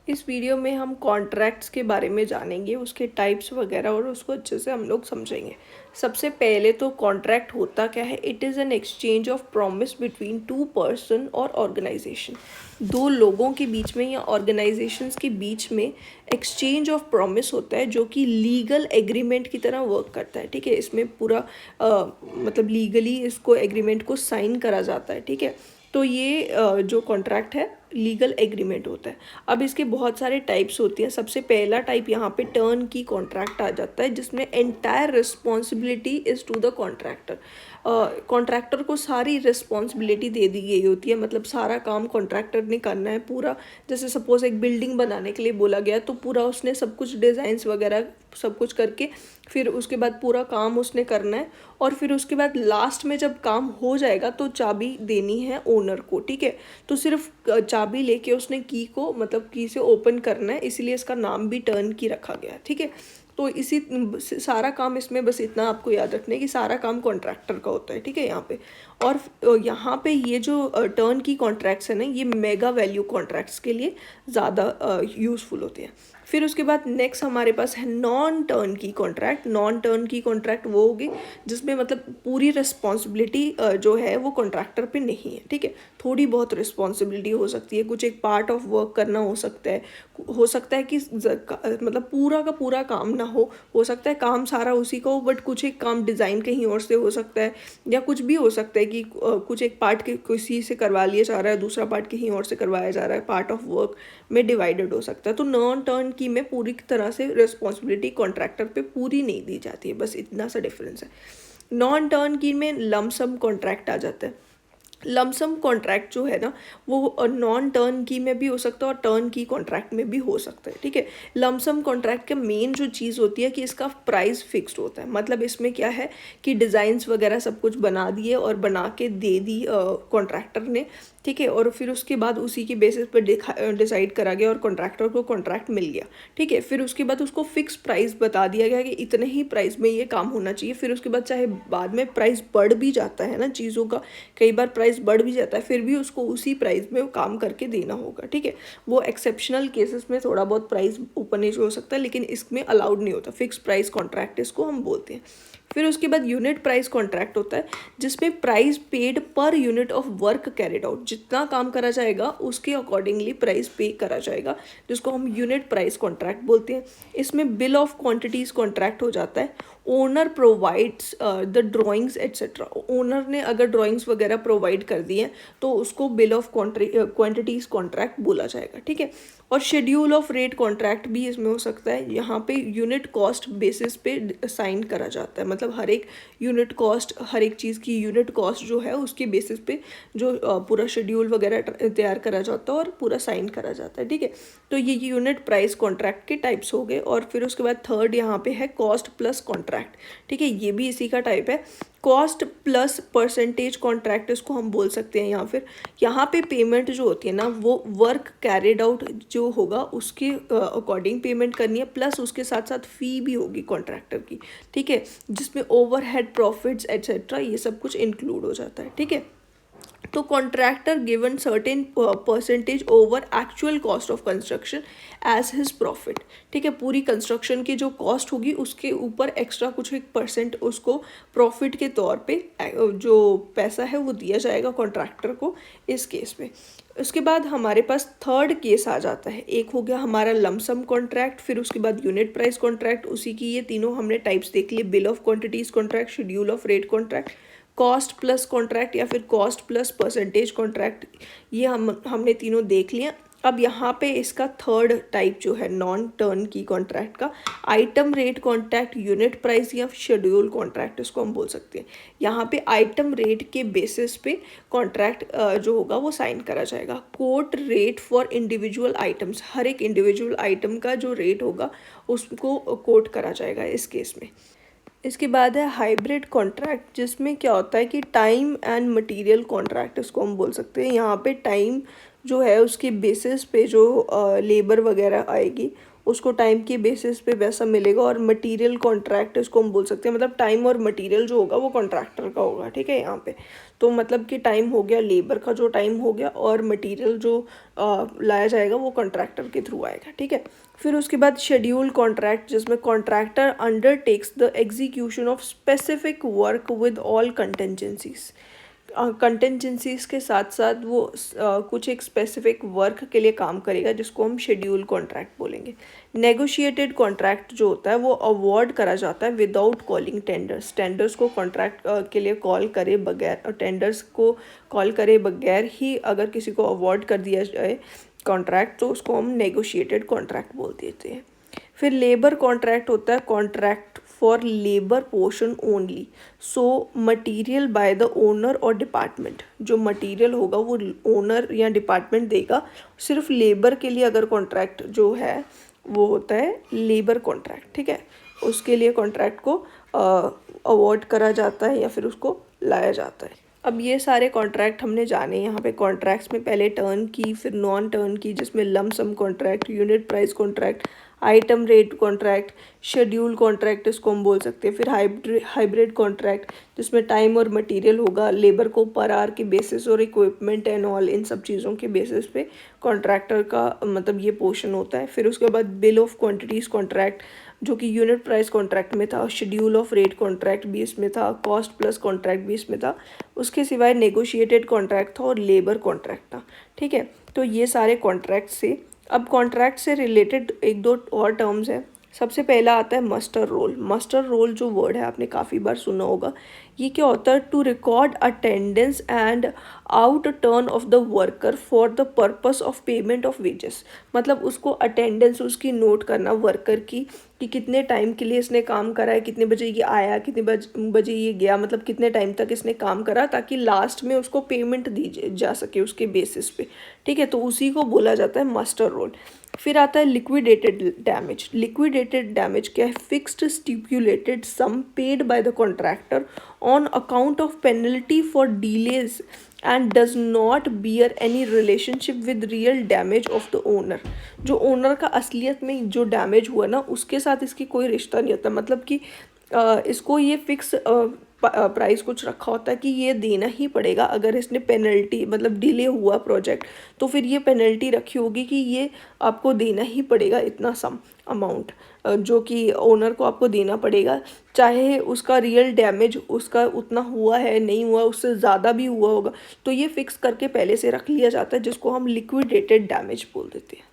इस वीडियो में हम कॉन्ट्रैक्ट्स के बारे में जानेंगे, उसके टाइप्स वगैरह, और उसको अच्छे से हम लोग समझेंगे। सबसे पहले तो कॉन्ट्रैक्ट होता क्या है? It is an exchange of promise between two person और ऑर्गेनाइजेशन। दो लोगों के बीच में या ऑर्गेनाइजेशंस के बीच में एक्सचेंज ऑफ प्रॉमिस होता है, जो कि लीगल एग्रीमेंट की तरह वर्क करता है। ठीक है, इसमें पूरा मतलब लीगली इसको एग्रीमेंट को साइन करा जाता है। ठीक है, तो ये जो कॉन्ट्रैक्ट है लीगल एग्रीमेंट होता है। अब इसके बहुत सारे टाइप्स होती हैं। सबसे पहला टाइप यहाँ पे टर्न की कॉन्ट्रैक्ट आ जाता है, जिसमें entire responsibility is to the contractor. Contractor को सारी रिस्पॉन्सिबिलिटी दे दी गई होती है, मतलब सारा काम कॉन्ट्रैक्टर ने करना है पूरा। जैसे सपोज एक बिल्डिंग बनाने के लिए बोला गया, तो पूरा उसने सब कुछ डिज़ाइंस वगैरह सब कुछ करके फिर उसके बाद पूरा काम उसने करना है, और फिर उसके बाद लास्ट में जब काम हो जाएगा तो चाबी देनी है ओनर को। ठीक है, तो सिर्फ चाबी लेके उसने की को मतलब की से ओपन करना है, इसीलिए इसका नाम भी टर्न की रखा गया है। ठीक है, तो इसी सारा काम इसमें बस इतना आपको याद रखना है कि सारा काम कॉन्ट्रैक्टर का होता है। ठीक है, यहाँ पे और यहाँ पे ये जो टर्न की कॉन्ट्रैक्ट्स है ना, ये मेगा वैल्यू कॉन्ट्रैक्ट्स के लिए ज़्यादा यूज़फुल होते हैं। फिर उसके बाद नेक्स्ट हमारे पास है non turnkey contract. Non turnkey contract वो होगी जिसमें मतलब पूरी रिस्पॉन्सिबिलिटी जो है वो कॉन्ट्रैक्टर पे नहीं है। ठीक है, थोड़ी बहुत रिस्पॉन्सिबिलिटी हो सकती है, कुछ एक पार्ट ऑफ वर्क करना हो सकता है। कि मतलब पूरा का पूरा काम ना हो सकता है काम सारा उसी का हो, बट कुछ एक काम डिज़ाइन कहीं और से हो सकता है, या कुछ भी हो सकता है कि कुछ एक पार्ट के किसी से करवा लिया जा रहा है, दूसरा पार्ट कहीं और से करवाया जा रहा है, पार्ट ऑफ वर्क में डिवाइडेड हो सकता है। तो नॉन टर्न की में पूरी तरह से रिस्पॉन्सिबिलिटी कॉन्ट्रैक्टर पे पूरी नहीं दी जाती है, बस इतना सा डिफरेंस है। नॉन टर्न की में लमसम कॉन्ट्रैक्ट आ जाता है। लमसम कॉन्ट्रैक्ट जो है ना, वो नॉन टर्न की में भी हो सकता है और टर्न की कॉन्ट्रैक्ट में भी हो सकता है। ठीक है, लमसम कॉन्ट्रैक्ट का मेन जो चीज़ होती है कि इसका प्राइस फिक्स्ड होता है। मतलब इसमें क्या है कि डिज़ाइंस वगैरह सब कुछ बना दिए और बना के दे दी कॉन्ट्रैक्टर ने। ठीक है, और फिर उसके बाद उसी के बेसिस पर डिसाइड करा गया और कॉन्ट्रैक्टर को कॉन्ट्रैक्ट मिल गया। ठीक है, फिर उसके बाद उसको फिक्स प्राइस बता दिया गया कि इतने ही प्राइस में ये काम होना चाहिए। फिर उसके बाद चाहे बाद में प्राइस बढ़ भी जाता है ना चीज़ों का, कई बार प्राइस बढ़ भी जाता है, फिर भी उसको उसी प्राइस में काम करके देना होगा। ठीक है, वो एक्सेप्शनल केसेस में थोड़ा बहुत प्राइस ऊपर नीचे हो सकता है, लेकिन इसमें अलाउड नहीं होता। फिक्स प्राइस कॉन्ट्रैक्ट इसको हम बोलते हैं। फिर उसके बाद यूनिट प्राइस कॉन्ट्रैक्ट होता है, जिसमें price paid per unit of work carried out, जितना काम करा जाएगा उसके अकॉर्डिंगली प्राइस पे करा जाएगा, जिसको हम यूनिट प्राइस कॉन्ट्रैक्ट बोलते हैं। इसमें बिल ऑफ क्वांटिटीज कॉन्ट्रैक्ट हो जाता है। Owner provides the drawings etcetera. Owner ने अगर ड्राइंग्स वगैरह प्रोवाइड कर दी हैं तो उसको बिल ऑफ क्वांटिटीज कॉन्ट्रैक्ट बोला जाएगा। ठीक है, और शेड्यूल ऑफ रेट कॉन्ट्रैक्ट भी इसमें हो सकता है। यहाँ पे यूनिट कॉस्ट बेसिस पे साइन करा जाता है, मतलब हर एक यूनिट कॉस्ट, हर एक चीज़ की यूनिट कॉस्ट जो है उसके बेसिस पे जो पूरा शेड्यूल वगैरह तैयार करा जाता है और पूरा साइन करा जाता है। ठीक है, तो ये यूनिट प्राइस कॉन्ट्रैक्ट के टाइप्स हो गए। और फिर उसके बाद थर्ड यहाँ पे है कॉस्ट प्लस कॉन्ट्रैक्ट। ठीक है, ये भी इसी का टाइप है। कॉस्ट प्लस परसेंटेज कॉन्ट्रैक्ट इसको हम बोल सकते हैं। यहाँ पे पेमेंट जो होती है ना, वो वर्क कैरिड आउट जो होगा उसके अकॉर्डिंग पेमेंट करनी है, प्लस उसके साथ साथ फ़ी भी होगी कॉन्ट्रैक्टर की। ठीक है, जिसमें ओवरहेड प्रॉफिट्स एट्सेट्रा ये सब कुछ इंक्लूड हो जाता है। ठीक है, तो contractor given certain percentage over actual cost of construction as his profit. ठीक है, पूरी कंस्ट्रक्शन की जो कॉस्ट होगी उसके ऊपर एक्स्ट्रा कुछ एक परसेंट उसको प्रॉफिट के तौर पे जो पैसा है वो दिया जाएगा कॉन्ट्रैक्टर को इस केस में। उसके बाद हमारे पास थर्ड केस आ जाता है। एक हो गया हमारा लमसम कॉन्ट्रैक्ट, फिर उसके बाद यूनिट प्राइस कॉन्ट्रैक्ट, उसी की ये तीनों हमने टाइप्स देख लिए। Bill of quantities contract, schedule of rate contract, cost plus contract या फिर कॉस्ट प्लस परसेंटेज कॉन्ट्रैक्ट, ये हमने तीनों देख लिया। अब यहाँ पे इसका थर्ड टाइप जो है नॉन टर्न की कॉन्ट्रैक्ट का, item rate contract, unit price या शेड्यूल कॉन्ट्रैक्ट इसको हम बोल सकते हैं। यहाँ पे आइटम रेट के बेसिस पे कॉन्ट्रैक्ट जो होगा वो साइन करा जाएगा। Quote rate for individual items, हर एक इंडिविजुअल आइटम का जो रेट होगा उसको कोट करा जाएगा इस केस में। इसके बाद है हाइब्रिड कॉन्ट्रैक्ट, जिसमें क्या होता है कि टाइम एंड मटेरियल कॉन्ट्रैक्ट इसको हम बोल सकते हैं। यहाँ पे टाइम जो है उसके बेसिस पे जो लेबर वगैरह आएगी उसको टाइम के बेसिस पे वैसा मिलेगा। और मटेरियल कॉन्ट्रैक्ट इसको हम बोल सकते हैं, मतलब टाइम और मटेरियल जो होगा वो कॉन्ट्रैक्टर का होगा, ठीक है। यहाँ पे तो मतलब कि टाइम हो गया, लेबर का जो टाइम हो गया, और मटेरियल जो लाया जाएगा वो कॉन्ट्रैक्टर के थ्रू आएगा, ठीक है। फिर उसके बाद शेड्यूल कॉन्ट्रैक्ट, जिसमें contractor undertakes the execution of specific work with all contingencies. Contingencies के साथ साथ वो कुछ एक स्पेसिफिक वर्क के लिए काम करेगा, जिसको हम शेड्यूल कॉन्ट्रैक्ट बोलेंगे। नेगोशिएटेड कॉन्ट्रैक्ट जो होता है वो अवॉर्ड करा जाता है विदाउट कॉलिंग टेंडर्स। टेंडर्स को कॉन्ट्रैक्ट के लिए कॉल करे बगैर, टेंडर्स को कॉल करे बगैर ही अगर किसी को अवॉर्ड कर दिया जाए कॉन्ट्रैक्ट, तो उसको हम नेगोशिएटेड कॉन्ट्रैक्ट बोल देते हैं। फिर लेबर कॉन्ट्रैक्ट होता है contract for labour portion only. So material by the owner और डिपार्टमेंट, जो मटेरियल होगा वो ओनर या डिपार्टमेंट देगा। सिर्फ लेबर के लिए अगर कॉन्ट्रैक्ट जो है वो होता है लेबर कॉन्ट्रैक्ट, ठीक है। उसके लिए कॉन्ट्रैक्ट को अवॉर्ड करा जाता है या फिर उसको लाया जाता है। अब ये सारे कॉन्ट्रैक्ट हमने जाने। यहाँ पे कॉन्ट्रैक्ट्स में पहले टर्न की, फिर नॉन टर्न की, जिसमें lump sum contract, unit price contract, item rate contract, schedule contract इसको हम बोल सकते हैं। फिर हाइब्रिड कॉन्ट्रैक्ट, जिसमें टाइम और मटेरियल होगा, लेबर को पर आवर के बेसिस और इक्विपमेंट एंड ऑल, इन सब चीज़ों के बेसिस पे कॉन्ट्रैक्टर का मतलब ये पोर्शन होता है। फिर उसके बाद बिल ऑफ क्वांटिटीज़ कॉन्ट्रैक्ट, जो कि यूनिट प्राइस कॉन्ट्रैक्ट में था, शेड्यूल ऑफ रेट कॉन्ट्रैक्ट भी इसमें था, कॉस्ट प्लस कॉन्ट्रैक्ट भी इसमें था। उसके सिवाय नेगोशिएटेड कॉन्ट्रैक्ट था और लेबर कॉन्ट्रैक्ट था, ठीक है। तो ये सारे कॉन्ट्रैक्ट से, अब कॉन्ट्रैक्ट से रिलेटेड एक दो और टर्म्स हैं। सबसे पहला आता है मस्टर रोल। मस्टर रोल जो वर्ड है आपने काफ़ी बार सुना होगा। ये क्या होता है? To record attendance and out turn of the worker for the purpose of payment of wages. मतलब उसको अटेंडेंस उसकी नोट करना वर्कर की, कि कितने टाइम के लिए इसने काम करा है, कितने बजे ये आया, कितने बजे ये गया, मतलब कितने टाइम तक इसने काम करा, ताकि लास्ट में उसको पेमेंट दी जा सके उसके बेसिस पे, ठीक है। तो उसी को बोला जाता है मस्टर रोल। फिर आता है लिक्विडेटेड डैमेज। लिक्विडेटेड डैमेज क्या है? Fixed stipulated sum paid by the contractor on account of penalty for delays and does not bear any relationship with real damage of the owner. जो owner का असलियत में जो डैमेज हुआ ना, उसके साथ इसकी कोई रिश्ता नहीं होता। मतलब कि इसको ये फिक्स प्राइस कुछ रखा होता है कि ये देना ही पड़ेगा। अगर इसने पेनल्टी मतलब डिले हुआ प्रोजेक्ट, तो फिर ये पेनल्टी रखी होगी कि ये आपको देना ही पड़ेगा, इतना सम अमाउंट जो कि ओनर को आपको देना पड़ेगा, चाहे उसका रियल डैमेज उसका उतना हुआ है नहीं हुआ, उससे ज़्यादा भी हुआ होगा। तो ये फिक्स करके पहले से रख लिया जाता है, जिसको हम लिक्विडेटेड डैमेज बोल देते हैं।